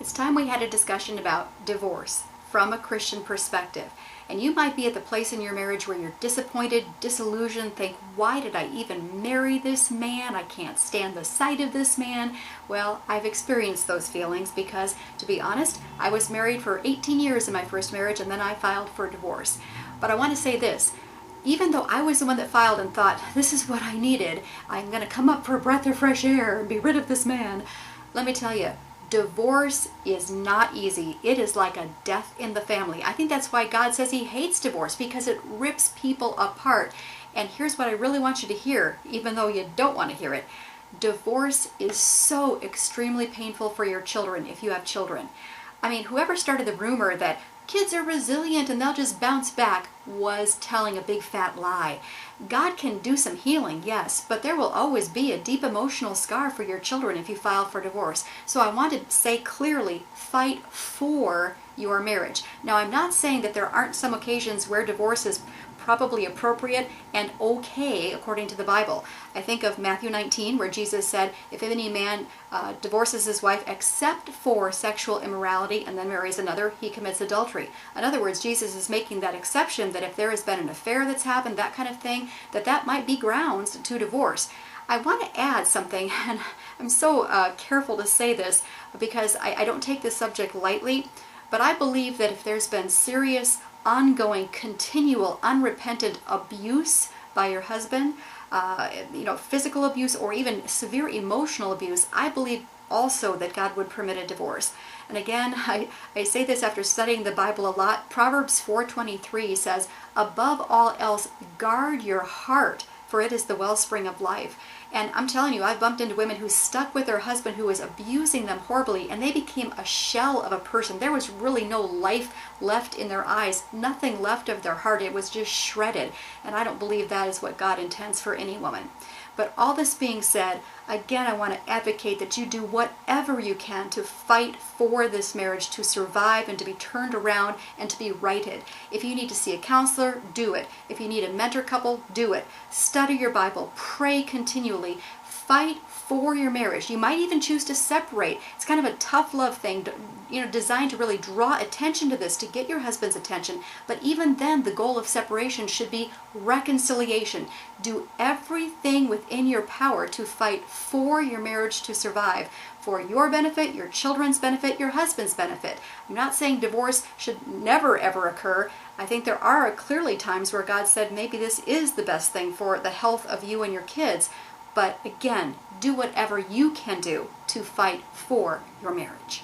It's time we had a discussion about divorce from a Christian perspective. And you might be at the place in your marriage where you're disappointed, disillusioned, think, why did I even marry this man? I can't stand the sight of this man. Well, I've experienced those feelings because, to be honest, I was married for 18 years in my first marriage and then I filed for divorce. But I want to say this. Even though I was the one that filed and thought, this is what I needed, I'm going to come up for a breath of fresh air and be rid of this man, let me tell you, divorce is not easy. It is like a death in the family. I think that's why God says He hates divorce, because it rips people apart. And here's what I really want you to hear, even though you don't want to hear it. Divorce is so extremely painful for your children if you have children. I mean, whoever started the rumor that kids are resilient and they'll just bounce back was telling a big fat lie. God can do some healing, yes, but there will always be a deep emotional scar for your children if you file for divorce. So I want to say clearly, fight for your marriage. Now, I'm not saying that there aren't some occasions where divorce is probably appropriate and okay according to the Bible. I think of Matthew 19 where Jesus said, if any man divorces his wife except for sexual immorality and then marries another, he commits adultery. In other words, Jesus is making that exception that if there has been an affair that's happened, that kind of thing, that might be grounds to divorce. I want to add something, and I'm so careful to say this because I don't take this subject lightly, but I believe that if there's been serious ongoing, continual, unrepentant abuse by your husband, physical abuse or even severe emotional abuse, I believe also that God would permit a divorce. And again, I say this after studying the Bible a lot. Proverbs 4:23 says, above all else, guard your heart, for it is the wellspring of life. And I'm telling you, I've bumped into women who stuck with their husband who was abusing them horribly, and they became a shell of a person. There was really no life left in their eyes, nothing left of their heart. It was just shredded. And I don't believe that is what God intends for any woman. But all this being said, again, I want to advocate that you do whatever you can to fight for this marriage to survive and to be turned around and to be righted. If you need to see a counselor, do it. If you need a mentor couple, do it. Study your Bible. Pray continually. Fight for your marriage. You might even choose to separate. It's kind of a tough love thing, designed to really draw attention to this, to get your husband's attention. But even then, the goal of separation should be reconciliation. Do everything within your power to fight for your marriage to survive, for your benefit, your children's benefit, your husband's benefit. I'm not saying divorce should never ever occur. I think there are clearly times where God said maybe this is the best thing for the health of you and your kids. But again, do whatever you can do to fight for your marriage.